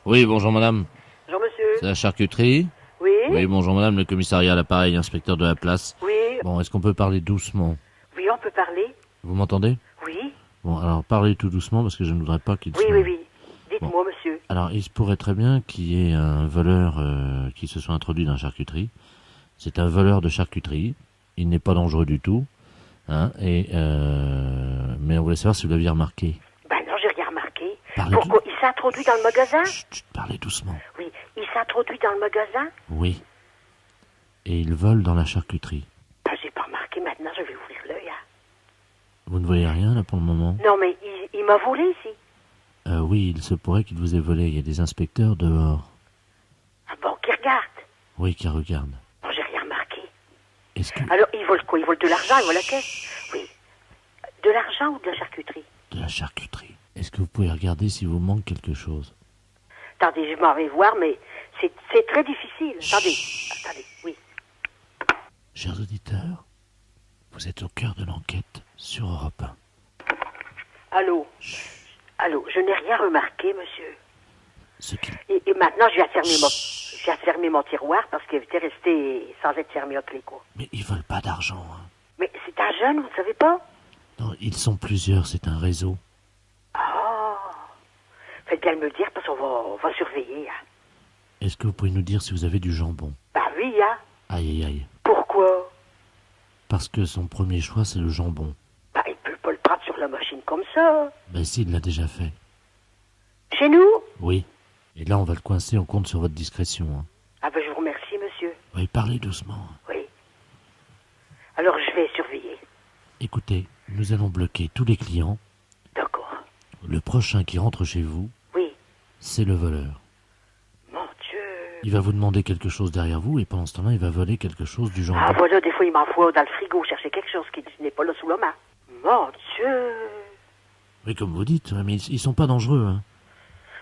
Oui, bonjour madame. Bonjour monsieur. C'est la charcuterie? Oui. Oui, bonjour madame, le commissariat à l'appareil, inspecteur de la place. Oui. Bon, est-ce qu'on peut parler doucement? Oui, on peut parler. Vous m'entendez? Oui. Bon, alors parlez tout doucement parce que je ne voudrais pas qu'il Oui, soit... oui, oui. Dites-moi monsieur. Alors, il se pourrait très bien qu'il y ait un voleur qui se soit introduit dans la charcuterie. C'est un voleur de charcuterie. Il n'est pas dangereux du tout. Hein, mais on voulait savoir si vous l'aviez remarqué. Ben non, j'ai rien remarqué. Parlez Pourquoi? Il s'est introduit dans le magasin? Chut, parlez doucement. Oui. Il s'est introduit dans le magasin? Oui. Et il vole dans la charcuterie. Ben j'ai pas remarqué, maintenant je vais ouvrir l'œil. Hein. Vous ne voyez rien là pour le moment? Non mais il m'a volé ici. Oui, il se pourrait qu'il vous ait volé. Il y a des inspecteurs dehors. Ah bon, qui regarde? Oui, qui regardent. Non, j'ai rien remarqué. Est-ce que... Alors, il vole quoi? Il vole de l'argent, il vole la caisse? Oui. De l'argent ou de la charcuterie? De la charcuterie. Est-ce que vous pouvez regarder si vous manque quelque chose? Attendez, je m'en vais voir, mais c'est très difficile. Attendez, oui. Chers auditeurs, vous êtes au cœur de l'enquête sur Europe 1. Allô? Allô, je n'ai rien remarqué, monsieur. Ce qui... Et maintenant, je viens de fermer mon tiroir parce qu'il était resté sans être fermé à clé, quoi. Mais ils veulent pas d'argent, hein. Mais c'est un jeune, vous ne savez pas? Non, ils sont plusieurs, c'est un réseau. Ah! Faites bien me le dire parce qu'on va surveiller, hein. Est-ce que vous pouvez nous dire si vous avez du jambon? Bah oui, hein. Aïe, aïe, aïe. Pourquoi? Parce que son premier choix, c'est le jambon. Bah, il peut pas le prendre sur la machine comme ça. Ben si, il l'a déjà fait. Chez nous? Oui. Et là, on va le coincer, on compte sur votre discrétion. Hein. Ah ben, je vous remercie, monsieur. Oui, parlez doucement. Oui. Alors, je vais surveiller. Écoutez, nous allons bloquer tous les clients. D'accord. Le prochain qui rentre chez vous, Oui. c'est le voleur. Mon Dieu. Il va vous demander quelque chose derrière vous et pendant ce temps-là, il va voler quelque chose du jambon. Ah voilà, des fois, il m'envoie dans le frigo chercher quelque chose qui n'est pas là sous la main. Mon Dieu. Oui, comme vous dites, mais ils sont pas dangereux. Hein.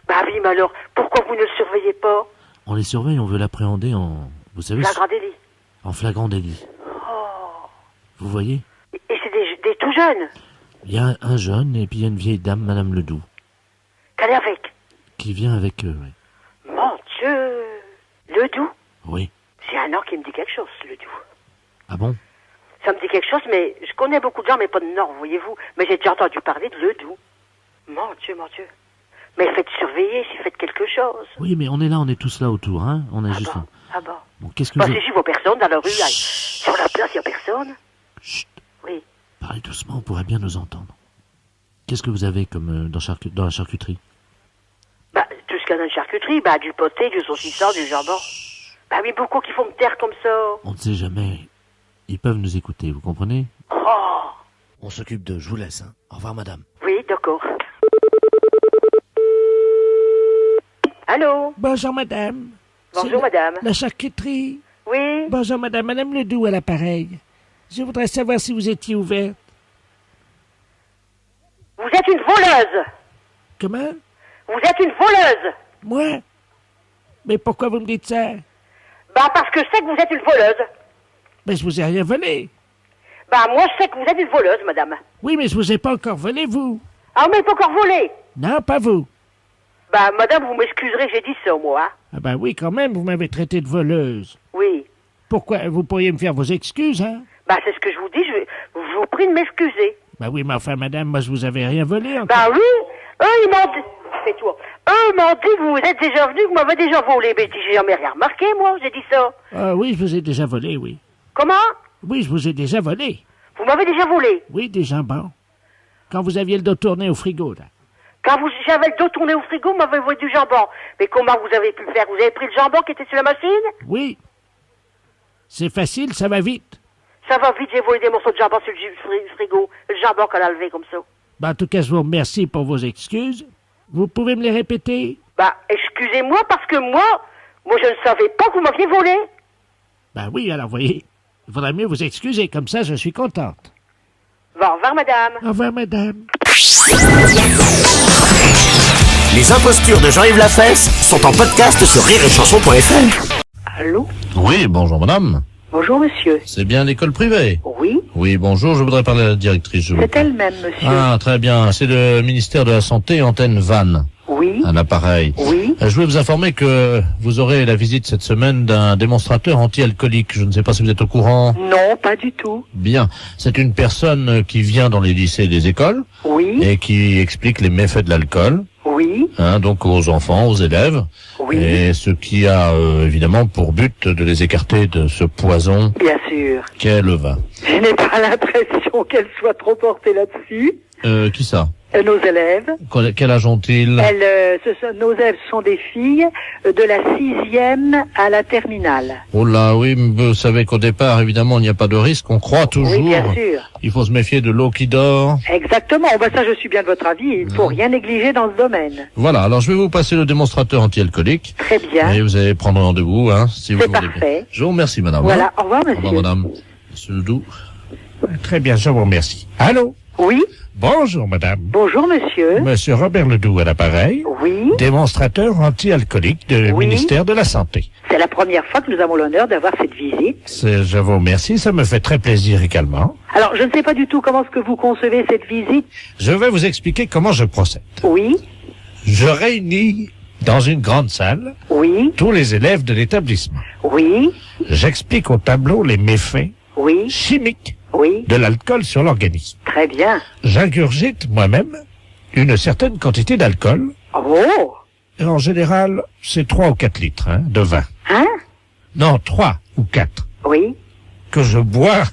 Bah oui, mais alors, pourquoi vous ne le surveillez pas? On les surveille, on veut l'appréhender en... Vous savez, Flagrant délit. en flagrant délit. Oh. Vous voyez? Et c'est des tout jeunes. Il y a un jeune et puis il y a une vieille dame, Madame Ledoux, Qu'elle est avec. qui vient avec eux. Oui. Mon Dieu. Le Doux. Oui. C'est un nom qui me dit quelque chose, le Doux. Ah bon? Ça me dit quelque chose, mais je connais beaucoup de gens, mais pas de nom, voyez-vous. Mais j'ai déjà entendu parler de Le Doux. Mon Dieu, mon Dieu. Mais faites surveiller si faites quelque chose. Oui, mais on est là, on est tous là autour, hein. On est juste bon? là. Ah bon? Bon, qu'est-ce que Bah, vous... si j'y vois personne dans la rue, là, sur la place, il n'y a personne. Chut, Oui. parlez doucement, on pourrait bien nous entendre. Qu'est-ce que vous avez comme dans la charcuterie? Bah, tout ce qu'il y a dans une charcuterie, bah, du poté, du saucisson, du jambon. Bah oui, beaucoup qui font me taire comme ça. On ne sait jamais. Ils peuvent nous écouter, vous comprenez? Oh. On s'occupe d'eux, je vous laisse. Hein. Au revoir, madame. Oui, d'accord. Allô? Bonjour, madame. Bonjour, madame. La charcuterie. Oui? Bonjour, madame. Madame Ledoux à l'appareil. Je voudrais savoir si vous étiez ouverte. Vous êtes une voleuse. Comment? Vous êtes une voleuse. Moi? Mais pourquoi vous me dites ça? Bah, parce que je sais que vous êtes une voleuse. Ben, je vous ai rien volé. Bah, moi, je sais que vous êtes une voleuse, madame. Oui, mais je vous ai pas encore volé, vous. Ah, mais pas encore volé. Non, pas vous. Bah, madame, vous m'excuserez, j'ai dit ça, moi. Hein? Ah ben oui, quand même, vous m'avez traité de voleuse. Oui. Pourquoi? Vous pourriez me faire vos excuses, hein? Bah, c'est ce que je vous dis, je vous prie de m'excuser. Ben oui, mais enfin, madame, moi, je vous avais rien volé encore. Bah oui, eux, ils m'ont dit... Fais-toi. Eux m'ont dit que vous êtes déjà venu, que vous m'avez déjà volé. Mais j'ai jamais rien remarqué, moi, j'ai dit ça. Ah oui, je vous ai déjà volé, oui. Comment? Oui, je vous ai déjà volé. Vous m'avez déjà volé. Oui, des jambons. Quand vous aviez le dos tourné au frigo, là. Quand j'avais le dos tourné au frigo, vous m'avez volé du jambon. Mais comment vous avez pu le faire? Vous avez pris le jambon qui était sur la machine? Oui. C'est facile, ça va vite. Ça va vite, j'ai volé des morceaux de jambon sur le frigo. Le jambon qu'elle a levé comme ça. Ben, en tout cas, je vous remercie pour vos excuses. Vous pouvez me les répéter? Bah, excusez-moi, parce que moi, je ne savais pas que vous m'aviez volé. Ben oui, alors, voyez, il faudrait mieux vous excuser, comme ça, je suis contente. Bon, au revoir, madame. Au revoir, madame. Les impostures de Jean-Yves Lafesse sont en podcast sur rireetchanson.fr. Allô? Oui, bonjour, madame. Bonjour, monsieur. C'est bien l'école privée? Oui, Oui, bonjour, je voudrais parler à la directrice. c'est elle-même, monsieur. Ah, très bien. C'est le ministère de la Santé, antenne Vannes. Oui. à l'appareil. Oui. Je voulais vous informer que vous aurez la visite cette semaine d'un démonstrateur anti-alcoolique. Je ne sais pas si vous êtes au courant. Non, pas du tout. Bien. C'est une personne qui vient dans les lycées et les écoles Oui. et qui explique les méfaits de l'alcool, Oui. donc aux enfants, aux élèves. Oui. Et ce qui a évidemment pour but de les écarter de ce poison Bien sûr. qu'est le vin. Je n'ai pas l'impression qu'elle soit trop portée là-dessus. Qui ça? Nos élèves. Quel âge ont-ils? Nos élèves sont des filles de la 6e à la terminale. Oh là, oui, mais vous savez qu'au départ, évidemment, il n'y a pas de risque. On croit toujours. Oui, bien sûr. Il faut se méfier de l'eau qui dort. Exactement. Ben ça, je suis bien de votre avis. Il ne faut rien négliger dans ce domaine. Voilà. Alors, je vais vous passer le démonstrateur anti-alcoolique. Très bien. Et vous allez prendre rendez-vous, si vous C'est voulez bien. parfait. Je vous remercie, madame. Voilà. Au revoir, Au monsieur. revoir, madame. Monsieur Ledoux. Très bien, je vous remercie. Allô? Oui. Bonjour, madame. Bonjour, monsieur. Monsieur Robert Ledoux à l'appareil, Oui. démonstrateur anti-alcoolique du Oui. ministère de la Santé. C'est la première fois que nous avons l'honneur d'avoir cette visite. Je vous remercie, ça me fait très plaisir également. Alors, je ne sais pas du tout comment est-ce que vous concevez cette visite. Je vais vous expliquer comment je procède. Oui. Je réunis dans une grande salle Oui. tous les élèves de l'établissement. Oui. J'explique au tableau les méfaits Oui. chimiques Oui. de l'alcool sur l'organisme. Très bien. J'ingurgite moi-même une certaine quantité d'alcool. Oh. Et en général, c'est 3 ou 4 litres de vin. Hein? Non, 3 ou 4. Oui. Que je bois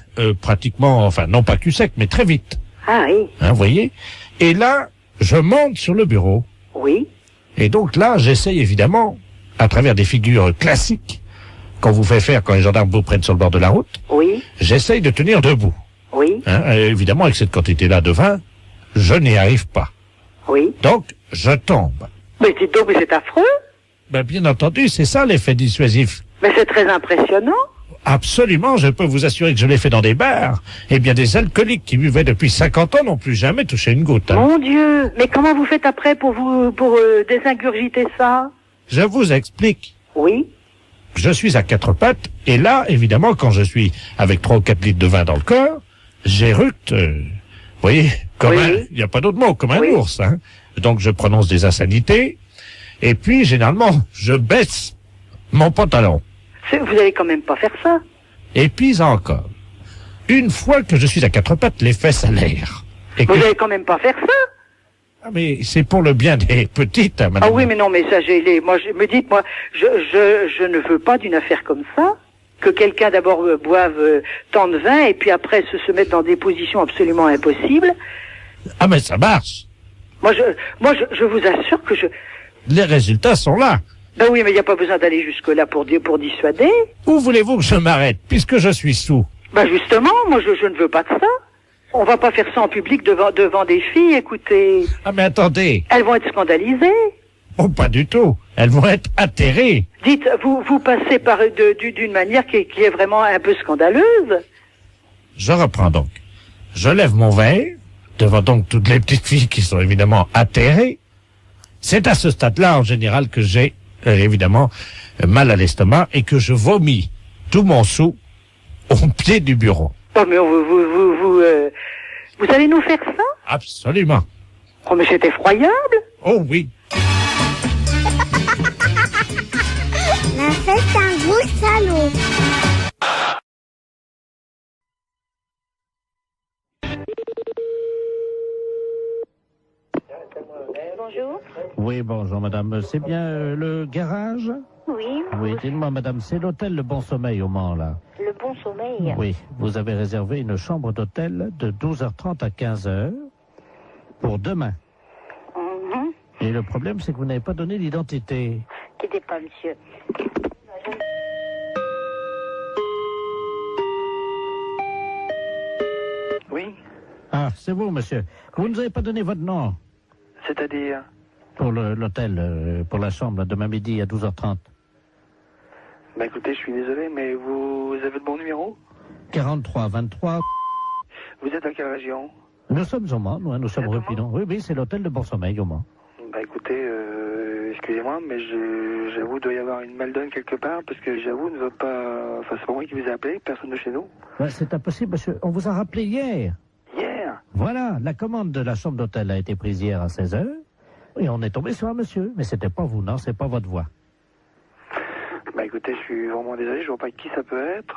pratiquement, enfin non pas cul sec, mais très vite. Ah oui. Vous voyez? Et là, je monte sur le bureau. Oui. Et donc là, j'essaye évidemment, à travers des figures classiques, qu'on vous fait faire quand les gendarmes vous prennent sur le bord de la route, Oui. j'essaye de tenir debout. Oui. Et évidemment, avec cette quantité-là de vin, je n'y arrive pas. Oui. Donc, je tombe. Mais dites donc, mais c'est affreux. Ben, bien entendu, c'est ça l'effet dissuasif. Mais c'est très impressionnant. Absolument, je peux vous assurer que je l'ai fait dans des bars. Eh bien, des alcooliques qui buvaient depuis 50 ans n'ont plus jamais touché une goutte. Mon Dieu. Mais comment vous faites après pour désingurgiter ça? Je vous explique. Oui. Je suis à 4 pattes, et là, évidemment, quand je suis avec 3 ou 4 litres de vin dans le corps, j'éructe, vous voyez, comme Oui. il n'y a pas d'autre mot, comme un Oui. ours. Donc, je prononce des insanités, et puis, généralement, je baisse mon pantalon. Vous allez quand même pas faire ça. Et puis encore, une fois que je suis à 4 pattes, les fesses à l'air. Et Vous que- allez quand même pas faire ça. Ah, mais c'est pour le bien des petites, madame. Ah oui, mais non, mais ça, moi, me dites, moi, je ne veux pas d'une affaire comme ça. Que quelqu'un d'abord boive tant de vin et puis après se mette dans des positions absolument impossibles. Ah, mais ça marche. Moi, je vous assure que Les résultats sont là. Ben oui, mais il n'y a pas besoin d'aller jusque-là pour dissuader. Où voulez-vous que je m'arrête, puisque je suis sous? Ben justement, moi, je ne veux pas de ça. On va pas faire ça en public devant des filles, écoutez. Ah, mais attendez. Elles vont être scandalisées. Oh, pas du tout. Elles vont être atterrées. Dites, vous passez par d'une manière qui est vraiment un peu scandaleuse. Je reprends donc. Je lève mon verre, devant donc toutes les petites filles qui sont évidemment atterrées. C'est à ce stade-là, en général, que j'ai, évidemment, mal à l'estomac et que je vomis tout mon sou au pied du bureau. Oh, mais vous allez nous faire ça? Absolument. Oh, mais c'est effroyable. Oh oui. La fête un gros salaud. Bonjour. Oui, bonjour madame. C'est bien le garage? Oui. Oui, dites-moi madame, c'est l'hôtel Le Bon Sommeil au Mans, là. Le bon sommeil. Oui, vous avez réservé une chambre d'hôtel de 12h30 à 15h pour demain. Mhm. Et le problème, c'est que vous n'avez pas donné l'identité. Quittez pas, monsieur. Oui, Ah, c'est vous, monsieur. Vous ne nous avez pas donné votre nom c'est-à-dire... pour l'hôtel, pour la chambre, demain midi à 12h30. Bah écoutez, je suis désolé, mais vous avez le bon numéro? 43 23. Vous êtes à quelle région? Nous sommes au Mans, nous sommes Exactement. Rupidon. Oui, oui, c'est l'hôtel de Bon Sommeil au Mans. Bah écoutez, excusez-moi, mais j'avoue, il doit y avoir une maldonne quelque part, parce que j'avoue, ne va pas... Enfin, c'est pas moi qui vous ai appelé, personne de chez nous. Ouais, c'est impossible, monsieur. On vous a rappelé hier. Hier? Voilà, la commande de la chambre d'hôtel a été prise hier à 16h. Oui, on est tombé sur un monsieur, mais c'était pas vous, non, c'est pas votre voix. Bah écoutez, je suis vraiment désolé, je vois pas qui ça peut être.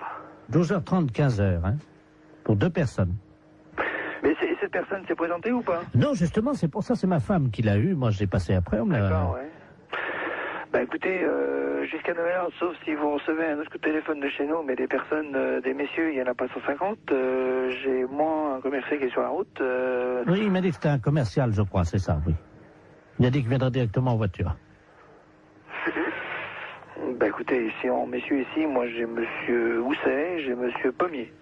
12h30, 15h, hein, pour 2 personnes. Mais cette personne s'est présentée ou pas? Non, justement, c'est pour ça, c'est ma femme qui l'a eu. Moi, je l'ai passé après. D'accord, ouais. Bah écoutez, jusqu'à 9h, sauf si vous recevez un autre coup de téléphone de chez nous, mais des personnes, des messieurs, il y en a pas 150. J'ai moi un commercial qui est sur la route. Oui, il m'a dit que c'était un commercial, je crois, c'est ça, oui. Il a dit qu'il viendrait directement en voiture. Bah écoutez, ici en messieurs ici, moi j'ai monsieur Housset, j'ai monsieur Pommier.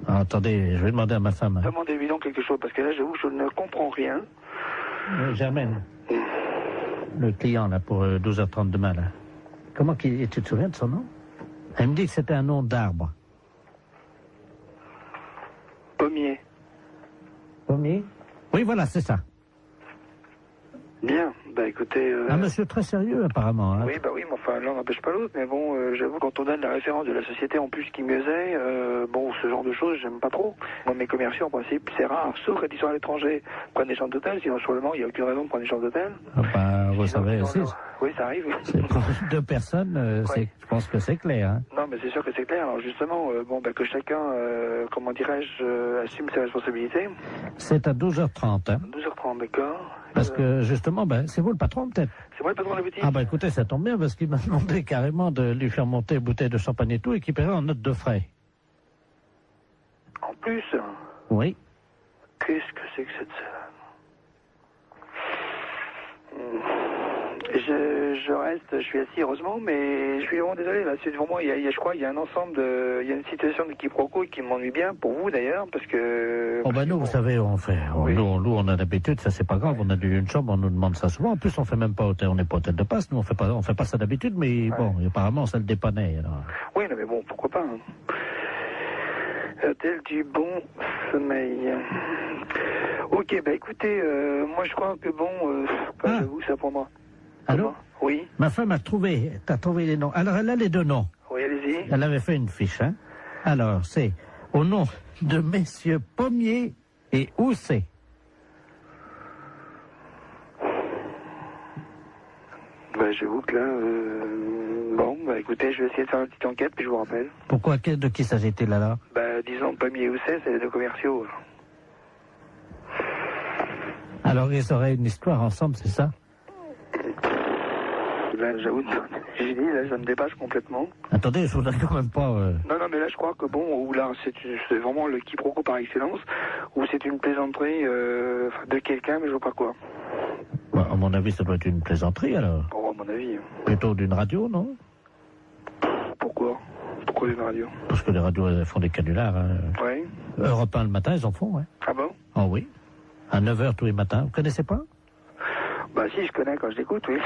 Ah, attendez, je vais demander à ma femme. Demandez-lui donc quelque chose, parce que là j'avoue je ne comprends rien. Germaine, le client là pour 12h30 demain là. Comment qu'il est, tu te souviens de son nom? Elle me dit que c'était un nom d'arbre. Pommier. Pommier? Oui, voilà, c'est ça. Bien, bah écoutez... Un monsieur très sérieux apparemment. Hein. Oui, bah oui, mais enfin l'un n'empêche pas l'autre, mais bon, j'avoue quand on donne la référence de la société en plus qui mieux est, bon, ce genre de choses, j'aime pas trop. Moi, mes commerciaux, en principe, c'est rare, sauf quand ils sont à l'étranger, prennent des chambres d'hôtel, sinon sur le moment, il n'y a aucune raison de prendre des chambres d'hôtel. Ah bah, vous savez, oui, ça arrive. C'est pour 2 personnes, je pense que c'est clair. Hein. Non, mais c'est sûr que c'est clair. Alors justement, bon, bah, que chacun, comment dirais-je, assume ses responsabilités. C'est à 12h30. Hein. 12h30, d'accord. Parce que justement, ben, c'est vous le patron peut-être? C'est moi le patron de la boutique. Ah bah écoutez, ça tombe bien parce qu'il m'a demandé carrément de lui faire monter une bouteille de champagne et tout et qu'il paierait en note de frais. En plus? Oui. Qu'est-ce que c'est que cette je reste, je suis assis heureusement, mais je suis vraiment désolé là. C'est devant moi, je crois, il y a un ensemble de, il y a une situation de quiproquo qui m'ennuie bien pour vous d'ailleurs, parce que. Oh bah nous, vous savez, on fait, Oui. nous on a l'habitude, ça c'est pas grave, on a une chambre, on nous demande ça souvent. En plus, on fait même pas hôtel, on n'est pas hôtel de passe, nous on fait pas ça d'habitude, mais bon, apparemment ça le dépannait. Alors. Oui, non, mais bon, pourquoi pas. Hein. Hôtel du bon sommeil. Ok, bah écoutez, moi je crois que bon, j'avoue, ça pour moi. Allô? Oui. Ma femme t'as trouvé les noms. Alors elle a les 2 noms. Oui, allez-y. Elle avait fait une fiche, hein. Alors c'est au nom de messieurs Pommier et Housset. Bah j'avoue que là, bon, bah écoutez, je vais essayer de faire une petite enquête puis je vous rappelle. Pourquoi, de qui s'agit-il là? Bah disons Pommier et Housset, c'est les 2 commerciaux. Alors ils auraient une histoire ensemble, c'est ça? Là, j'avoue, j'ai dit, là, ça me dépasse complètement. Attendez, je voudrais quand même pas... Non, mais là, je crois que bon, ou là, c'est vraiment le quiproquo par excellence, ou c'est une plaisanterie de quelqu'un, mais je vois pas quoi. Bah, à mon avis, ça doit être une plaisanterie, alors. Oh, à mon avis. Plutôt d'une radio, non? Pourquoi d'une radio? Parce que les radios, elles font des canulars. Hein. Oui. Europe 1 le matin, ils en font, ouais. Ah bon? Oh oui. À 9h tous les matins. Vous connaissez pas? Bah si, je connais quand je l'écoute, oui.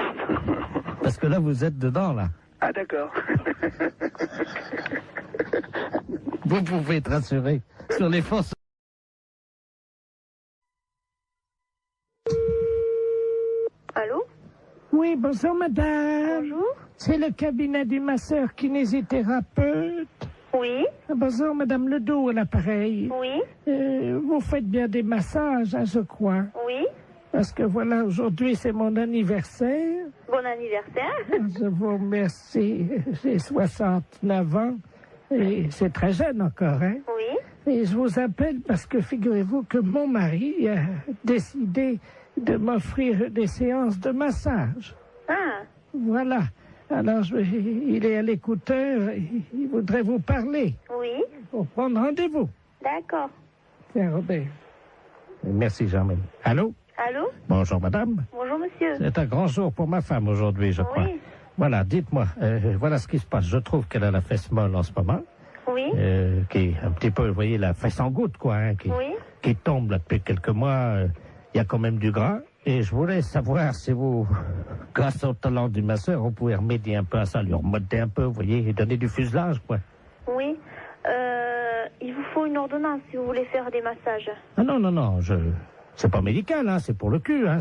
Parce que là, vous êtes dedans, là. Ah d'accord. Vous pouvez être rassuré sur les forces. Allô? Oui, bonjour madame. Bonjour. C'est le cabinet du masseur kinésithérapeute. Oui. Bonjour madame Ledoux à l'appareil. Oui. Vous faites bien des massages, hein, je crois. Oui. Parce que voilà, aujourd'hui c'est mon anniversaire. Bon anniversaire. Je vous remercie. J'ai 69 ans et c'est très jeune encore, hein. Oui. Et je vous appelle parce que figurez-vous que mon mari a décidé de m'offrir des séances de massage. Ah. Voilà. Alors, il est à l'écouteur, il voudrait vous parler. Oui. Pour prendre rendez-vous. D'accord. Tiens, Robert. Merci, Germaine. Allô? Allô? Bonjour, madame. Bonjour, monsieur. C'est un grand jour pour ma femme aujourd'hui, je crois. Oui. Voilà, dites-moi, voilà ce qui se passe. Je trouve qu'elle a la fesse molle en ce moment. Oui. Qui est un petit peu, vous voyez, la fesse en goutte, quoi, hein, qui tombe là depuis quelques mois. Il y a quand même du gras. Et je voulais savoir si vous, grâce au talent du masseur, on pouvait remédier un peu à ça, lui remonter un peu, vous voyez, et donner du fuselage, quoi. Oui. Il vous faut une ordonnance si vous voulez faire des massages. Ah non, c'est pas médical, hein, c'est pour le cul, hein,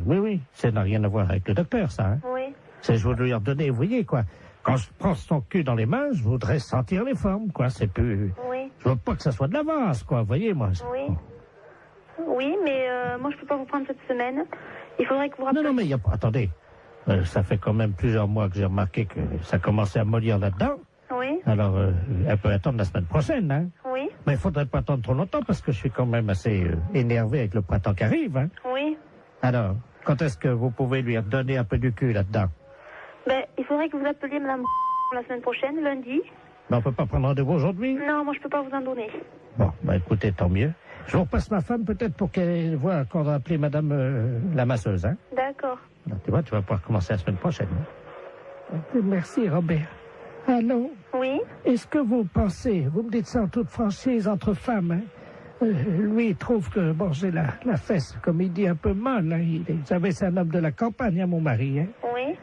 oui, ça n'a rien à voir avec le docteur, ça, hein. Oui. C'est, je veux lui redonner, vous voyez, quoi. Quand je prends son cul dans les mains, je voudrais sentir les formes, quoi, c'est plus... Oui. Je veux pas que ça soit de l'avance, quoi, vous voyez, moi. Oui. Oui, mais moi je peux pas vous prendre cette semaine. Il faudrait que vous rappeliez... Non, mais il n'y a pas... Attendez, ça fait quand même plusieurs mois que j'ai remarqué que ça commençait à mollir là-dedans. Oui. Alors, elle peut attendre la semaine prochaine, hein. Oui. Mais il faudrait pas attendre trop longtemps parce que je suis quand même assez énervé avec le printemps qui arrive, hein. Oui. Alors, quand est-ce que vous pouvez lui redonner un peu du cul là-dedans? Ben, il faudrait que vous appeliez madame la semaine prochaine, lundi. Mais on peut pas prendre rendez-vous aujourd'hui? Non, moi je peux pas vous en donner. Bon, écoutez, tant mieux. Je vous repasse ma femme peut-être pour qu'elle voit qu'on va appeler madame la masseuse, hein. D'accord. Alors, tu vois, tu vas pouvoir commencer la semaine prochaine. Merci, Robert. Allô? Oui. Est-ce que vous pensez, vous me dites ça en toute franchise entre femmes, hein? Lui, il trouve que, bon, j'ai la fesse, comme il dit, un peu molle, hein. Vous savez, c'est un homme de la campagne, hein, mon mari, hein. Oui.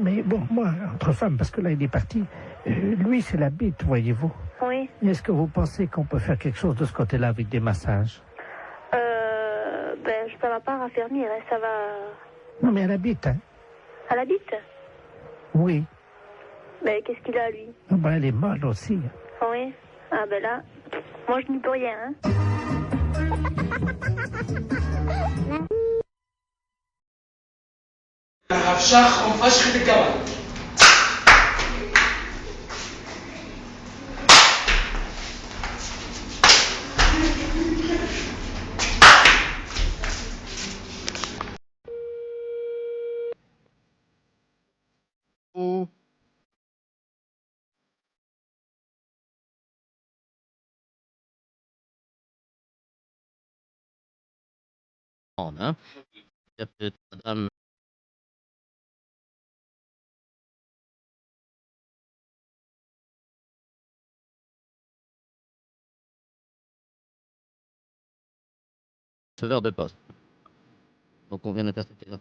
Mais bon, moi, entre femmes, parce que là, il est parti, lui, c'est la bite, voyez-vous. Oui. Est-ce que vous pensez qu'on peut faire quelque chose de ce côté-là avec des massages? Ben, ça va pas raffermir, hein, ça va... Non, mais elle habite, hein. Elle habite? Oui. Ben, qu'est-ce qu'il a, lui? Elle est molle aussi. Oui. Ah, ben là, moi, je n'y peux rien, hein. الرفشاخ ومفشخ الجبل. Hein. Il y a peut-être madame. Receveur de poste. Donc on vient d'intercepter là.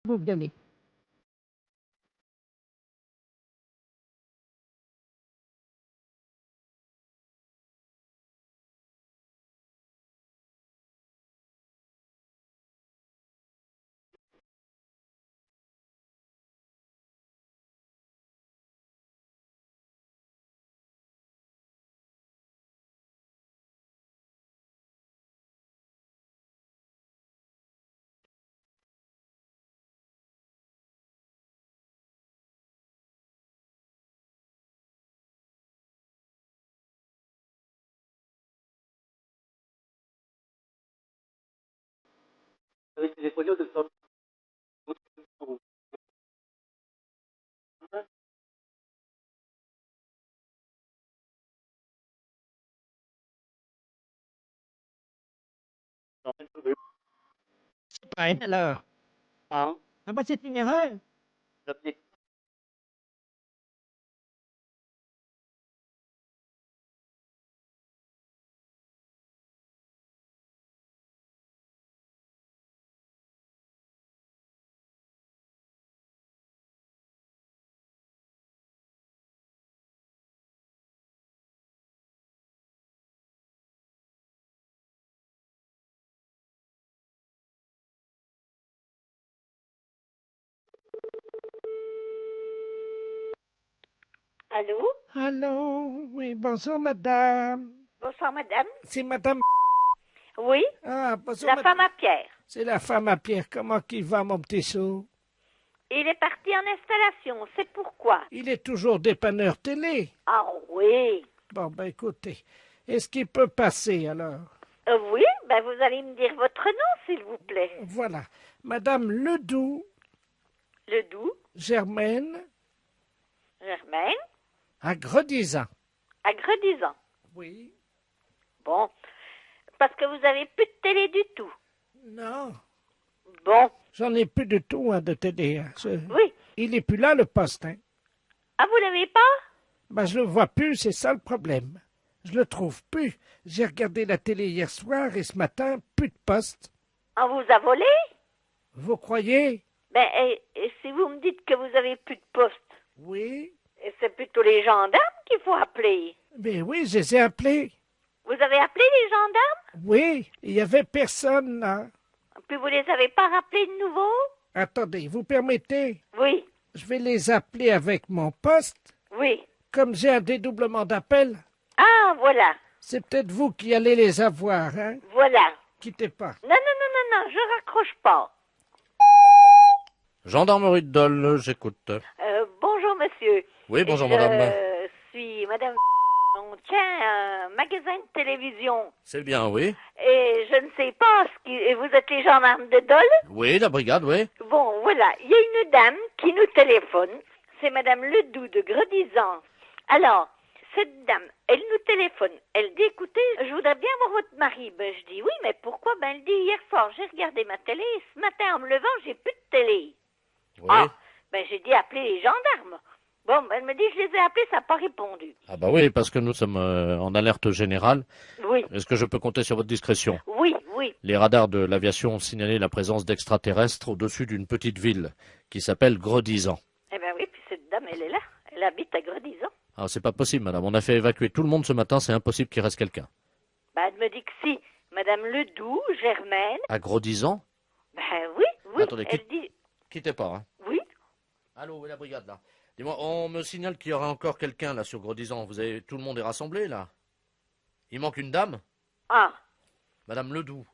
Vous venez. Avec les folioles de sorte. C'est pas une alors. Hein? Ah bah c'est une erreur. Allô? Allô? Oui, bonjour, madame. Bonsoir, madame. C'est madame... Oui? Ah, bonjour, La femme à Pierre. C'est la femme à Pierre. Comment qu'il va, mon petit sou? Il est parti en installation, c'est pourquoi? Il est toujours dépanneur télé. Ah oui. Bon, ben écoutez, est-ce qu'il peut passer, alors? Oui, ben vous allez me dire votre nom, s'il vous plaît. Voilà. Madame Ledoux. Ledoux. Germaine. Germaine. À Gredizan. À Gredizan. Oui. Bon. Parce que vous avez plus de télé du tout. Non. Bon. J'en ai plus du tout, hein, de télé. Hein. Oui. Il est plus là, le poste, hein. Ah, vous l'avez pas? Ben, je le vois plus, c'est ça le problème. Je le trouve plus. J'ai regardé la télé hier soir et ce matin, plus de poste. On vous a volé? Vous croyez? Ben, et si vous me dites que vous avez plus de poste? Oui. Et c'est plutôt les gendarmes qu'il faut appeler. Ben oui, je les ai appelés. Vous avez appelé les gendarmes? Oui, il y avait personne là. Puis vous les avez pas rappelés de nouveau? Attendez, vous permettez? Oui. Je vais les appeler avec mon poste. Oui. Comme j'ai un dédoublement d'appel. Ah, voilà. C'est peut-être vous qui allez les avoir, hein? Voilà. Quittez pas. Non, non, non, non, non, je raccroche pas. Gendarmerie de Dole, j'écoute. Bonjour, monsieur. Oui, bonjour, madame. Je suis madame... On tient un magasin de télévision. C'est bien, oui. Et je ne sais pas, vous êtes les gendarmes de Dole? Oui, la brigade, oui. Bon, voilà, il y a une dame qui nous téléphone. C'est madame Ledoux de Gredizan. Alors, cette dame, elle nous téléphone. Elle dit, écoutez, je voudrais bien voir votre mari. Ben, je dis, oui, mais pourquoi? Ben, elle dit, hier soir, j'ai regardé ma télé. Et ce matin, en me levant, j'ai plus de télé. Oui. Ah, ben, j'ai dit, appelez les gendarmes. Bon, ben, elle me dit, je les ai appelés, ça n'a pas répondu. Ah bah oui, parce que nous sommes en alerte générale. Oui. Est-ce que je peux compter sur votre discrétion? Oui, oui. Les radars de l'aviation ont signalé la présence d'extraterrestres au-dessus d'une petite ville qui s'appelle Gredizan. Eh ben oui, puis cette dame, elle est là. Elle habite à Gredizan. Ah, c'est pas possible, madame. On a fait évacuer tout le monde ce matin, c'est impossible qu'il reste quelqu'un. Ben, elle me dit que si. Madame Ledoux, Germaine. À Gredizan? Ben oui, oui. Attendez, elle dit... quittez pas, hein. Oui. Allô, oui, la brigade, là. Dis-moi, on me signale qu'il y aura encore quelqu'un, là, sur Gredizan. Tout le monde est rassemblé, là? Il manque une dame? Ah. Madame Ledoux.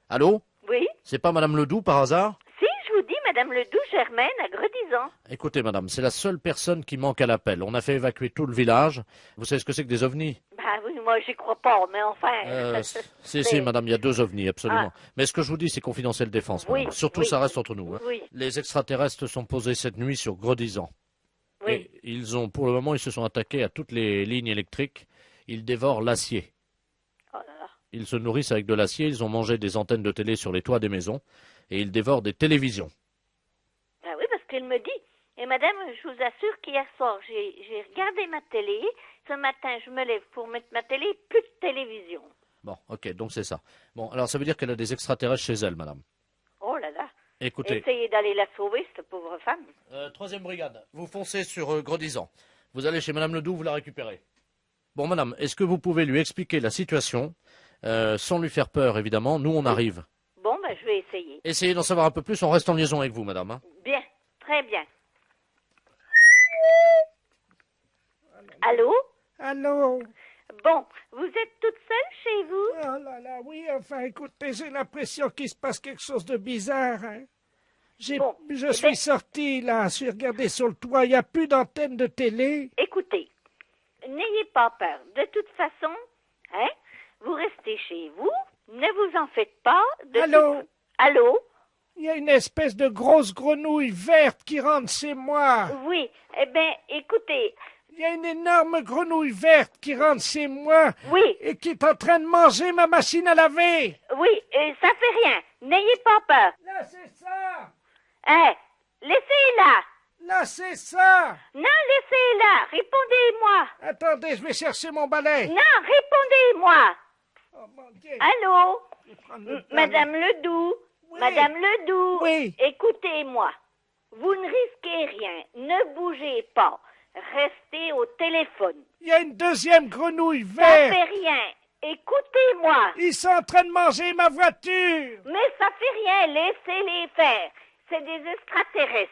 Allô? Oui. C'est pas Madame Ledoux, par hasard? Si, je vous dis, Madame Ledoux, Germaine, à Gredizan. Écoutez, madame, c'est la seule personne qui manque à l'appel. On a fait évacuer tout le village. Vous savez ce que c'est que des ovnis? Ben oui, moi, j'y crois pas, mais enfin... Si, madame, il y a 2 ovnis, absolument. Ah. Mais ce que je vous dis, c'est confidentiel défense, madame. Oui, Surtout, oui. ça reste entre nous. Hein. Oui. Les extraterrestres sont posés cette nuit sur Gredizan. Oui. Et pour le moment, ils se sont attaqués à toutes les lignes électriques. Ils dévorent l'acier. Oh là là. Ils se nourrissent avec de l'acier. Ils ont mangé des antennes de télé sur les toits des maisons. Et ils dévorent des télévisions. Ben oui, parce qu'elle me dit... Et madame, je vous assure qu'hier soir, j'ai regardé ma télé. Ce matin, je me lève pour mettre ma télé, plus de télévision. Bon, ok, donc c'est ça. Bon, alors ça veut dire qu'elle a des extraterrestres chez elle, madame. Oh là là. Écoutez. Essayez d'aller la sauver, cette pauvre femme. 3e brigade, vous foncez sur Gredizan. Vous allez chez madame Ledoux, vous la récupérez. Bon, madame, est-ce que vous pouvez lui expliquer la situation, sans lui faire peur, évidemment? Nous, on arrive. Bon, ben, je vais essayer. Essayez d'en savoir un peu plus, on reste en liaison avec vous, madame. Hein. Bien, très bien. Allô? Allô? Bon, vous êtes toute seule chez vous? Oh là là, oui, enfin, écoutez, j'ai l'impression qu'il se passe quelque chose de bizarre, hein. Je suis sorti, là, je suis regardé sur le toit, il n'y a plus d'antenne de télé. Écoutez, n'ayez pas peur. De toute façon, hein, vous restez chez vous, ne vous en faites pas. Allô? Allô? Il y a une espèce de grosse grenouille verte qui rentre chez moi. Oui, eh bien, écoutez... Il y a une énorme grenouille verte qui rentre chez moi. Oui. Et qui est en train de manger ma machine à laver. Oui, ça fait rien. N'ayez pas peur. Là, c'est ça. Hein, laissez-la. Là, c'est ça. Non, laissez-la. Répondez-moi. Attendez, je vais chercher mon balai. Non, répondez-moi. Oh, mon Dieu. Allô? Madame Ledoux. Oui. Madame Ledoux. Oui. Écoutez-moi. Vous ne risquez rien. Ne bougez pas. Restez au téléphone. Il y a une deuxième grenouille Ça verte. fait rien. Écoutez-moi. Ils sont en train de manger ma voiture. Mais ça fait rien. Laissez-les faire. C'est des extraterrestres.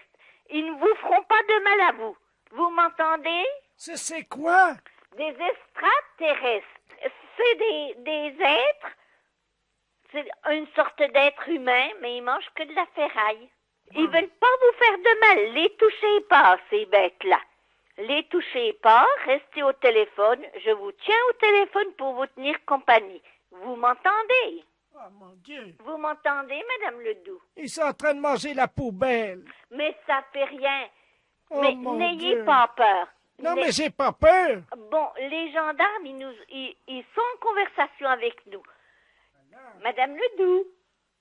Ils ne vous feront pas de mal à vous. Vous m'entendez? C'est quoi? Des extraterrestres. C'est des êtres. C'est une sorte d'être humain, mais ils mangent que de la ferraille. Ils veulent pas vous faire de mal. Les touchez pas, ces bêtes-là. Les touchez pas, restez au téléphone. Je vous tiens au téléphone pour vous tenir compagnie. Vous m'entendez? Oh mon Dieu! Vous m'entendez, Madame Ledoux? Ils sont en train de manger la poubelle. Mais ça fait rien. Oh Mais mon n'ayez Dieu. pas peur. Non, mais j'ai pas peur. Bon, les gendarmes, ils sont en conversation avec nous. Madame Ledoux.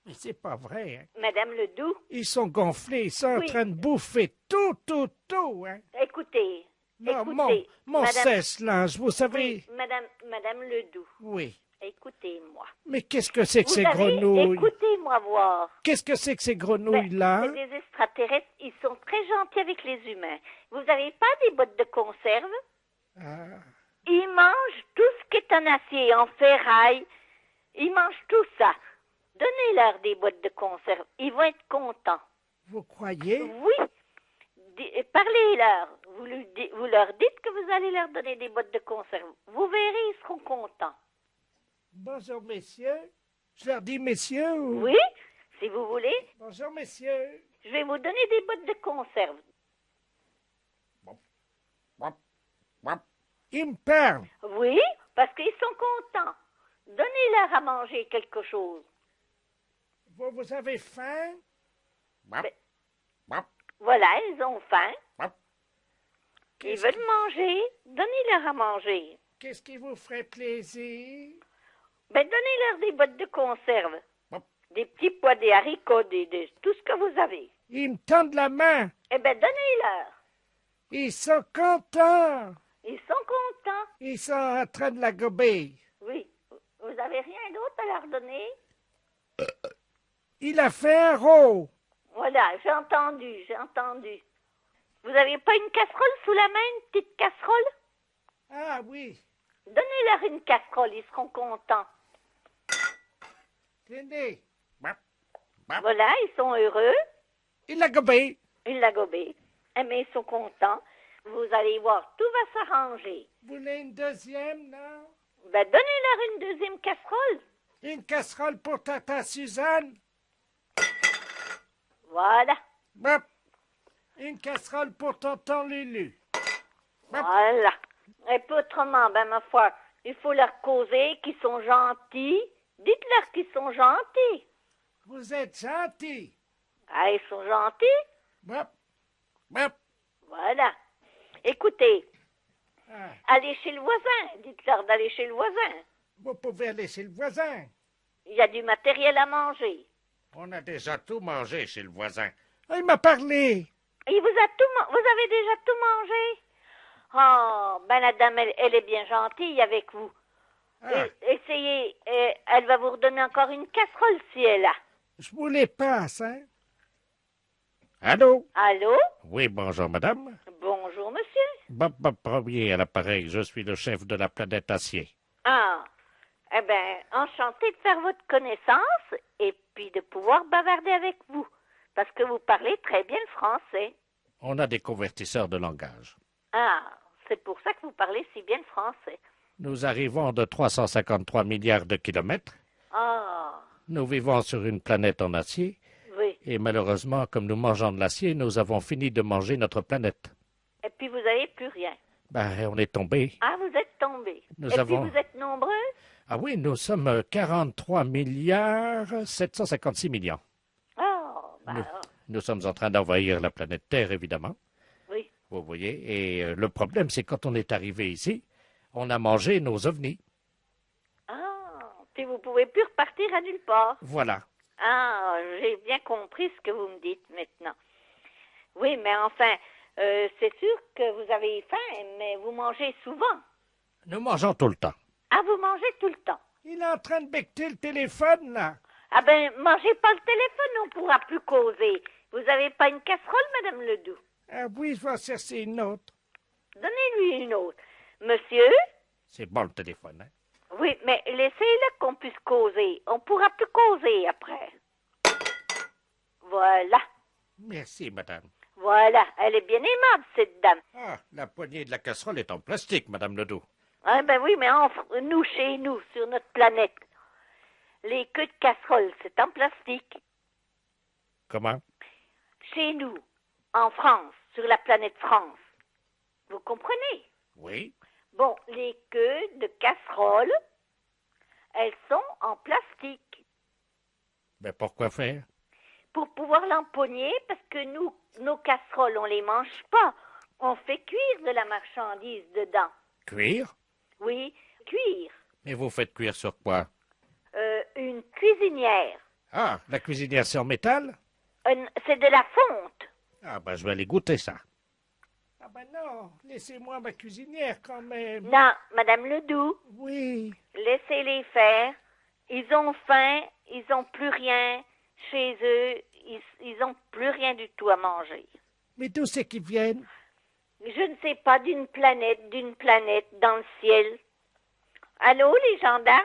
Mais c'est pas vrai, hein. Madame Ledoux. Ils sont gonflés, ils sont Oui. en train de bouffer tout, hein. Écoutez. Non, écoutez. mon Madame- sèche-linge, vous savez... Oui, Madame Ledoux. Oui. Écoutez-moi. Mais qu'est-ce que c'est que Vous ces savez, grenouilles? écoutez-moi voir. Qu'est-ce que c'est que ces grenouilles-là? C'est des extraterrestres, ils sont très gentils avec les humains. Vous n'avez pas des boîtes de conserve? Ah. Ils mangent tout ce qui est en acier, en ferraille. Ils mangent tout ça. Donnez-leur des boîtes de conserve. Ils vont être contents. Vous croyez? Oui. Parlez-leur. Vous leur dites que vous allez leur donner des boîtes de conserve. Vous verrez, ils seront contents. Bonjour, messieurs. Je leur dis messieurs ou... Oui, si vous voulez. Bonjour, messieurs. Je vais vous donner des boîtes de conserve. Ils me parlent. Oui, parce qu'ils sont contents. Donnez-leur à manger quelque chose. Vous avez faim? Voilà, ils ont faim. Ils Qu'est-ce veulent manger. Donnez-leur à manger. Qu'est-ce qui vous ferait plaisir? Donnez-leur des boîtes de conserve. Des petits pois, des haricots, tout ce que vous avez. Ils me tendent la main. Donnez-leur. Ils sont contents. Ils sont contents. Ils sont en train de la gober. Oui. Vous avez rien d'autre à leur donner? Il a fait un rot. Voilà, j'ai entendu. Vous n'avez pas une casserole sous la main, une petite casserole? Ah oui. Donnez-leur une casserole, ils seront contents. Tenez. Voilà, ils sont heureux. Il l'a gobé. Il l'a gobé. Mais ils sont contents. Vous allez voir, tout va s'arranger. Vous voulez une deuxième, non? Donnez-leur une deuxième casserole. Une casserole pour Tata Suzanne. Voilà. Une casserole pour Tonton Lulu. Voilà. Et puis autrement, ma foi, il faut leur causer qu'ils sont gentils. Dites-leur qu'ils sont gentils. Vous êtes gentil. Ah, ils sont gentils? Voilà. Écoutez, allez chez le voisin. Dites-leur d'aller chez le voisin. Vous pouvez aller chez le voisin. Il y a du matériel à manger. On a déjà tout mangé chez le voisin. Il m'a parlé. Il vous a vous avez déjà tout mangé? Oh, la dame, elle est bien gentille avec vous. Essayez, elle va vous redonner encore une casserole si elle a. Je vous les passe, hein. Allô? Allô? Oui, bonjour, madame. Bonjour, monsieur. Bob Premier à l'appareil. Je suis le chef de la planète Acier. Ah, enchanté de faire votre connaissance et puis de pouvoir bavarder avec vous. Parce que vous parlez très bien le français. On a des convertisseurs de langage. Ah, c'est pour ça que vous parlez si bien le français. Nous arrivons de 353 milliards de kilomètres. Ah, Nous vivons sur une planète en acier. oui. Et malheureusement, comme nous mangeons de l'acier, nous avons fini de manger notre planète. Et puis vous n'avez plus rien. On est tombé. Ah, vous êtes tombé. Nous et avons- puis vous êtes nombreux? Ah oui, nous sommes 43 milliards 756 millions. Oh, Nous, nous sommes en train d'envahir la planète Terre, évidemment. Oui. Vous voyez. Et le problème, c'est quand on est arrivé ici, on a mangé nos ovnis. Ah, puis vous pouvez plus repartir à nulle part. Voilà. Ah, j'ai bien compris ce que vous me dites maintenant. Oui, mais enfin, c'est sûr que vous avez faim, mais vous mangez souvent. Nous mangeons tout le temps. Ah, vous mangez tout le temps. Il est en train de becqueter le téléphone, là. Ah mangez pas le téléphone, on pourra plus causer. Vous avez pas une casserole, Madame Ledoux? Ah oui, je vais en chercher une autre. Donnez-lui une autre. Monsieur? C'est bon, le téléphone, hein? Oui, mais laissez-le qu'on puisse causer. On pourra plus causer après. Voilà. Merci, madame. Voilà, elle est bien aimable, cette dame. Ah, la poignée de la casserole est en plastique, Madame Ledoux. Ah ben oui, mais nous, chez nous, sur notre planète, les queues de casserole, c'est en plastique. Comment? Chez nous, en France, sur la planète France. Vous comprenez? Oui. Bon, les queues de casserole, elles sont en plastique. Mais pourquoi faire? Pour pouvoir l'empoigner, parce que nous, nos casseroles, on les mange pas. On fait cuire de la marchandise dedans. Cuire? Oui, cuire. Mais vous faites cuire sur quoi? Une cuisinière. Ah, la cuisinière, c'est en métal? C'est de la fonte. Ah, ben, je vais aller goûter ça. Ah, ben non, laissez-moi ma cuisinière quand même. Non, Madame Ledoux. Oui. Laissez-les faire. Ils ont faim, ils ont plus rien chez eux. Ils ont plus rien du tout à manger. Mais d'où c'est qu'ils viennent? Je ne sais pas, d'une planète, dans le ciel. Allô, les gendarmes?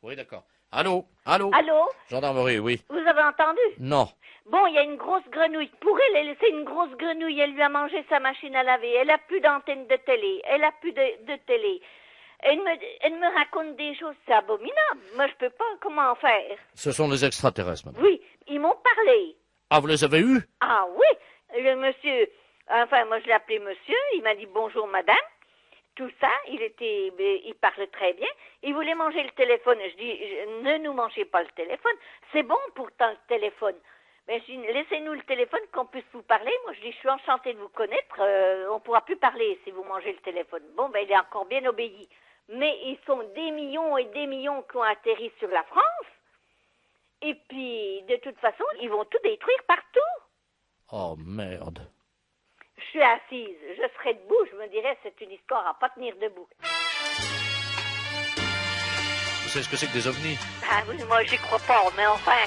Oui, d'accord. Allô? Allô? Allô? Gendarmerie, oui. Vous avez entendu? Non. Bon, il y a une grosse grenouille. Pour elle, c'est une grosse grenouille. Elle lui a mangé sa machine à laver. Elle a plus d'antenne de télé. Elle a plus de télé. Elle me raconte des choses, c'est abominable. Moi, je peux pas, comment faire? Ce sont les extraterrestres, madame. Oui, ils m'ont parlé. Ah, vous les avez eus? Ah oui, le monsieur, enfin, moi je l'ai appelé monsieur, il m'a dit bonjour madame. Tout ça, il parle très bien. Il voulait manger le téléphone. Je dis, ne nous mangez pas le téléphone. C'est bon pourtant le téléphone. Mais je dis, laissez-nous le téléphone qu'on puisse vous parler. Moi, je dis, je suis enchantée de vous connaître. On pourra plus parler si vous mangez le téléphone. Bon, ben, il est encore bien obéi. Mais ils sont des millions et des millions qui ont atterri sur la France. Et puis, de toute façon, ils vont tout détruire partout. Oh, merde. Je suis assise, je serai debout, je me dirais, c'est une histoire à pas tenir debout. Vous savez ce que c'est que des ovnis? Ah oui, moi j'y crois pas, mais enfin...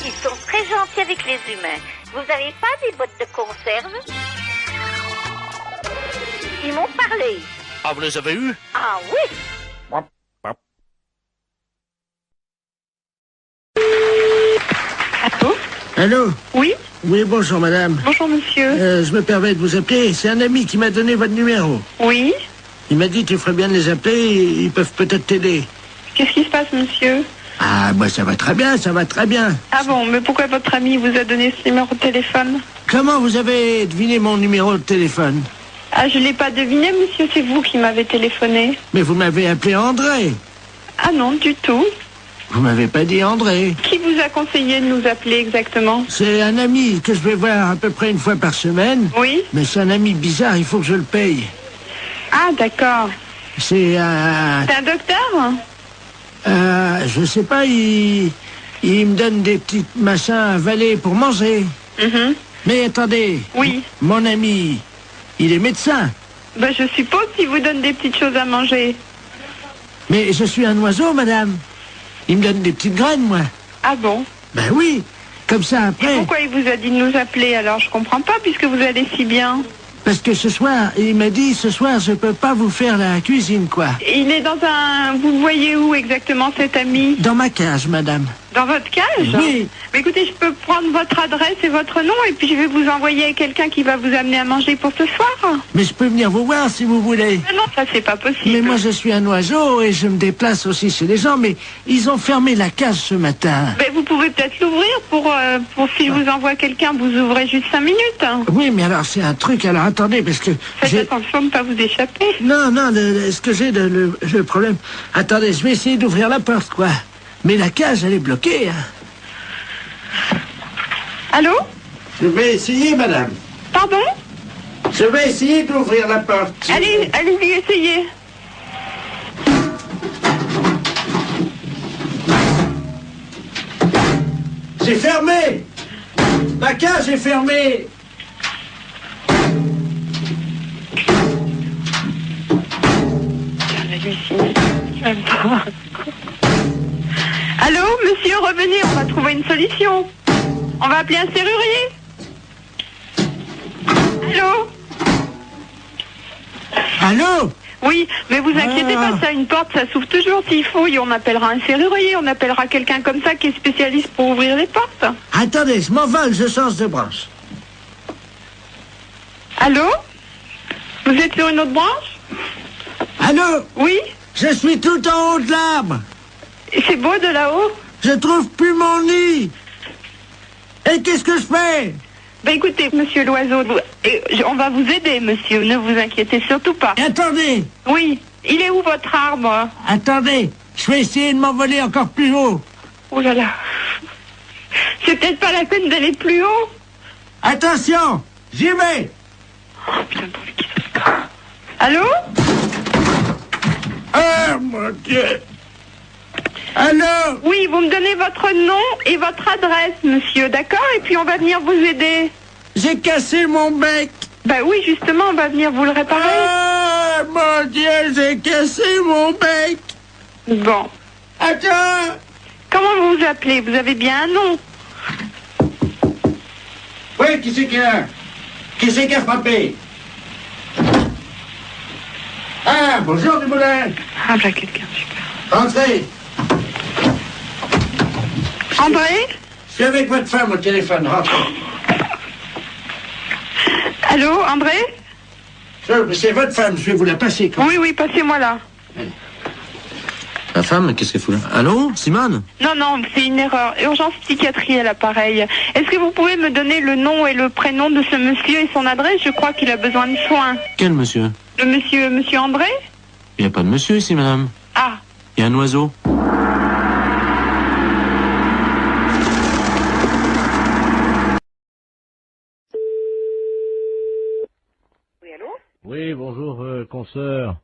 Ils sont très gentils avec les humains. Vous avez pas des bottes de conserve? Ils m'ont parlé. Ah, vous les avez eus? Ah oui. Allô? Allô? Oui? Oui, bonjour madame. Bonjour monsieur. Je me permets de vous appeler. C'est un ami qui m'a donné votre numéro. Oui? Il m'a dit tu ferais bien de les appeler, ils peuvent peut-être t'aider. Qu'est-ce qui se passe monsieur? Ah, moi ça va très bien, ça va très bien. Ah bon, mais pourquoi votre ami vous a donné ce numéro de téléphone? Comment vous avez deviné mon numéro de téléphone? Ah, je l'ai pas deviné monsieur, c'est vous qui m'avez téléphoné. Mais vous m'avez appelé André. Ah non, du tout. Vous m'avez pas dit André. Qui vous a conseillé de nous appeler exactement? C'est un ami que je vais voir à peu près une fois par semaine. Oui? Mais c'est un ami bizarre, il faut que je le paye. Ah, d'accord. C'est un... C'est un docteur? Je sais pas, il me donne des petits machins à avaler pour manger. Mais attendez. Oui. Mon ami, il est médecin. Ben, je suppose qu'il vous donne des petites choses à manger. Mais je suis un oiseau, madame. Il me donne des petites graines, moi. Ah bon? Ben oui, comme ça après... Et pourquoi il vous a dit de nous appeler alors? Je comprends pas puisque vous allez si bien. Parce que ce soir, il m'a dit, ce soir, je peux pas vous faire la cuisine, quoi. Il est dans un... Vous le voyez où exactement, cet ami? Dans ma cage, madame. Dans votre cage? Oui. Mais écoutez, je peux prendre votre adresse et votre nom et puis je vais vous envoyer quelqu'un qui va vous amener à manger pour ce soir. Mais je peux venir vous voir si vous voulez. Mais non, ça c'est pas possible. Mais moi je suis un oiseau et je me déplace aussi chez les gens, mais ils ont fermé la cage ce matin. Mais vous pouvez peut-être l'ouvrir pour si je vous envoie quelqu'un, vous ouvrez juste 5 minutes. Oui, mais alors c'est un truc, alors attendez, parce que... Faites attention de ne pas vous échapper. Non, ce que j'ai le problème... Attendez, je vais essayer d'ouvrir la porte, quoi. Mais la cage, elle est bloquée, hein. Allô? Je vais essayer, madame. Pardon? Je vais essayer d'ouvrir la porte. Allez-y, essayez. C'est fermé. La cage est fermée. Allô, monsieur, revenez, on va trouver une solution. On va appeler un serrurier. Allô? Allô? Oui, mais vous inquiétez pas, ça, une porte, ça s'ouvre toujours s'il faut. Et on appellera un serrurier, on appellera quelqu'un comme ça qui est spécialiste pour ouvrir les portes. Attendez, je m'envole, je change de branche. Allô? Vous êtes sur une autre branche? Allô? Oui? Je suis tout en haut de l'arbre. C'est beau de là-haut? Je trouve plus mon nid. Et qu'est-ce que je fais? Ben écoutez, monsieur l'oiseau, on va vous aider, monsieur, ne vous inquiétez surtout pas. Attendez. Oui, il est où votre arbre? Attendez, je vais essayer de m'envoler encore plus haut. Oh là là. C'est peut-être pas la peine d'aller plus haut. Attention, j'y vais. Oh putain, pourvu qu'il se casse. Allô? Oh mon Dieu. Allô? Oui, vous me donnez votre nom et votre adresse, monsieur, d'accord? Et puis on va venir vous aider. J'ai cassé mon bec. Bah oui, justement, on va venir vous le réparer. Oh mon Dieu, j'ai cassé mon bec. Bon. Attends. Comment vous vous appelez? Vous avez bien un nom? Oui, qui c'est qui a? Qui c'est qui a frappé? Ah, bonjour Dumoulin. Ah, voilà quelqu'un, super. Entrez. André? Je suis avec votre femme au téléphone, rentrez. Allô, André? C'est votre femme, je vais vous la passer. Oui, oui, passez-moi là. La femme, qu'est-ce qu'elle fout là? Allô, Simone? Non, non, c'est une erreur. Urgence psychiatrie à l'appareil. Est-ce que vous pouvez me donner le nom et le prénom de ce monsieur et son adresse? Je crois qu'il a besoin de soins. Quel monsieur? Le monsieur André? Il n'y a pas de monsieur ici, madame. Ah. Il y a un oiseau. Oui, allô? Oui, bonjour, consoeur.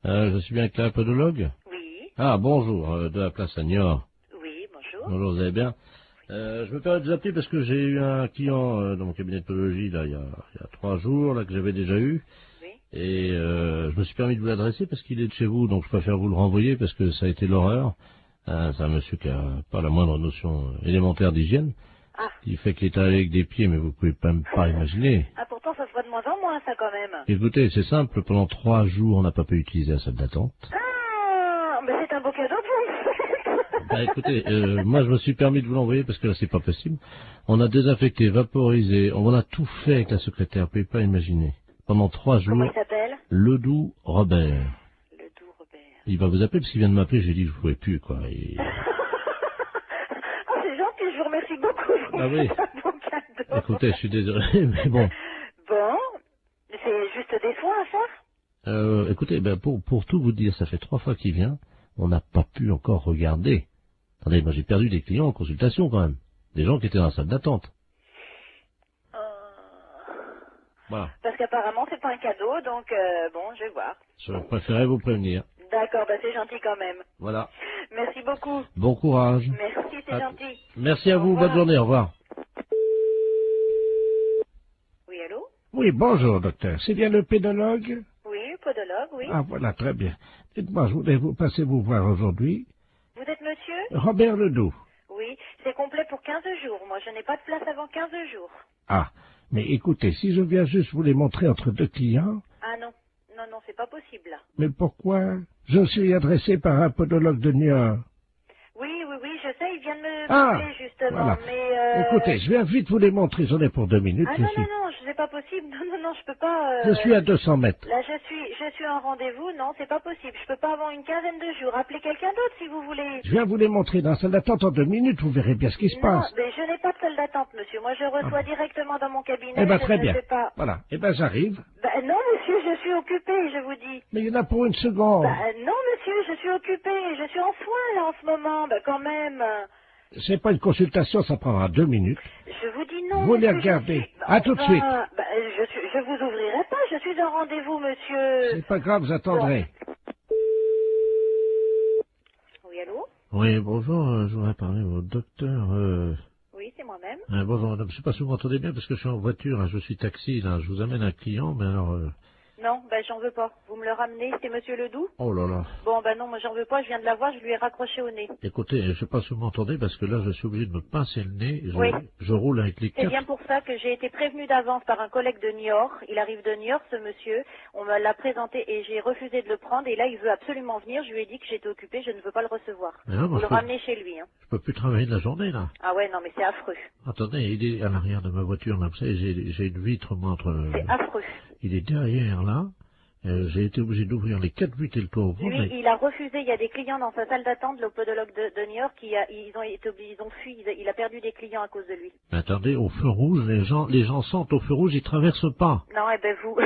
Je suis bien avec la podologue? Oui. Ah, bonjour, de la place Agnor. Oui, bonjour. Bonjour, vous allez bien? Je me permets de vous appeler parce que j'ai eu un client dans mon cabinet de podologie, là, il y a 3 jours, là, que j'avais déjà eu. Oui. Et je me suis permis de vous l'adresser parce qu'il est de chez vous, donc je préfère vous le renvoyer parce que ça a été l'horreur. C'est un monsieur qui a pas la moindre notion élémentaire d'hygiène. Ah. Il fait qu'il est allé avec des pieds, mais vous pouvez même pas imaginer. Ah, pourtant, ça se voit de moins en moins, ça, quand même. Écoutez, c'est simple, pendant 3 jours, on n'a pas pu utiliser la salle d'attente. Ah, mais c'est un beau cadeau pour vous. Bah écoutez, moi je me suis permis de vous l'envoyer parce que là c'est pas possible. On a désinfecté, vaporisé, on a tout fait avec la secrétaire, vous pouvez pas imaginer. Pendant 3 jours. Comment il s'appelle? Ledoux Robert. Ledoux Robert. Il va vous appeler parce qu'il vient de m'appeler, j'ai dit que je pouvais plus, quoi. Et... Oh, c'est gentil, je vous remercie beaucoup. Ah oui. C'est un beau cadeau. Écoutez, je suis désolé, mais bon. Bon, c'est juste des soins à faire? Écoutez, ben pour tout vous dire, ça fait 3 fois qu'il vient, on n'a pas pu encore regarder. Attendez, moi j'ai perdu des clients en consultation quand même. Des gens qui étaient dans la salle d'attente. Voilà. Parce qu'apparemment, c'est pas un cadeau, donc bon, je vais voir. Je préférais vous prévenir. D'accord, bah c'est gentil quand même. Voilà. Merci beaucoup. Bon courage. Merci, c'est gentil. Merci à vous, bonne journée, au revoir. Oui, allô? Oui, bonjour, docteur. C'est bien le pédologue? Oui, podologue, oui. Ah, voilà, très bien. Dites-moi, je voulais vous passer vous voir aujourd'hui. Vous êtes monsieur? Robert Ledoux. Oui, c'est complet pour 15 jours. Moi, je n'ai pas de place avant 15 jours. Ah, mais écoutez, si je viens juste vous les montrer entre 2 clients... Ah non, non, non, c'est pas possible, là. Mais pourquoi? Je suis adressé par un podologue de Niort. Oui, oui, oui, je sais, il vient de me Ah, parler, justement, voilà. mais... Écoutez, je viens vite vous les montrer, j'en ai pour 2 minutes. Ah non, non, non, c'est pas possible. Non, non, non, je peux pas... Je suis à 200 mètres. Là, je suis en rendez-vous. Non, c'est pas possible. Je peux pas avant une quinzaine de jours. Appelez quelqu'un d'autre, si vous voulez. Je viens vous les montrer dans la salle d'attente en 2 minutes, vous verrez bien ce qui se Non, passe. mais je n'ai pas de salle d'attente, monsieur. Moi, je reçois directement dans mon cabinet. Eh ben, je très ne bien. sais pas. Voilà. Eh ben, j'arrive. Ben, non, monsieur, je suis occupée, je vous dis. Mais il y en a pour 1 seconde. Ben, non, monsieur, je suis occupée. Je suis en soins, là, en ce moment. Ben, quand même. C'est pas une consultation, ça prendra 2 minutes. Je vous dis non. Vous les monsieur, regardez. À tout de suite. Ben, je vous ouvrirai pas. Je suis en rendez-vous, monsieur. C'est pas grave, vous attendrez. Oui, allô? Oui, bonjour, je voudrais parler au docteur... Oui, c'est moi-même. bonjour madame, je sais pas si vous m'entendez bien parce que je suis en voiture, hein, je suis taxi, là, je vous amène un client, mais alors... Non, ben j'en veux pas. Vous me le ramenez, c'est Monsieur Ledoux? Oh là là. Bon, ben non, moi j'en veux pas, je viens de la voir, je lui ai raccroché au nez. Écoutez, je sais pas si vous m'entendez, parce que là, je suis obligé de me pincer le nez. Oui. Je roule avec les C'est quatre. bien pour ça que j'ai été prévenue d'avance par un collègue de Niort. Il arrive de Niort, ce monsieur. On me l'a présenté et j'ai refusé de le prendre. Et là, il veut absolument venir. Je lui ai dit que j'étais occupée, je ne veux pas le recevoir. Mais non, moi, Vous le je peux- ramenez chez lui. Hein. Je peux plus travailler de la journée, là. Ah ouais, non, mais c'est affreux. Attendez, il est à l'arrière de ma voiture, là. Vous savez, j'ai une vitre, moi, entre... C'est affreux. Il est derrière, là. J'ai été obligé d'ouvrir les 4 vitres et le toit ouvert. Lui, il a refusé. Il y a des clients dans sa salle d'attente, le podologue de New York, ils ont fui. Il a perdu des clients à cause de lui. Mais attendez, au feu rouge, les gens sentent au feu rouge, ils traversent pas. Non, eh ben vous.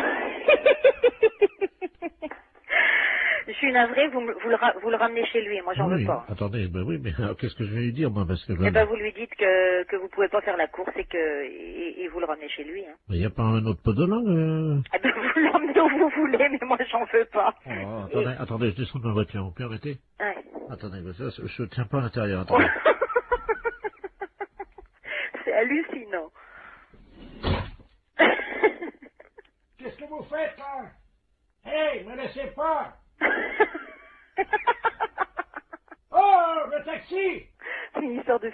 Je suis navrée, vous le ramenez chez lui. Moi, j'en Oui, veux pas. attendez, ben oui, mais alors, qu'est-ce que je vais lui dire, moi, parce que... Eh ben, vous lui dites que vous pouvez pas faire la course et vous le ramenez chez lui. Hein. Mais il n'y a pas un autre podologue Eh ben, vous l'emmenez où vous voulez, mais moi, j'en veux pas. Oh, attendez, je descends de ma voiture, vous permettez? Ouais. Attendez, mais ça, je tiens pas à l'intérieur, attendez. C'est hallucinant. Qu'est-ce que vous faites, là? Hey, me laissez pas! Oh, le taxi! C'est une histoire de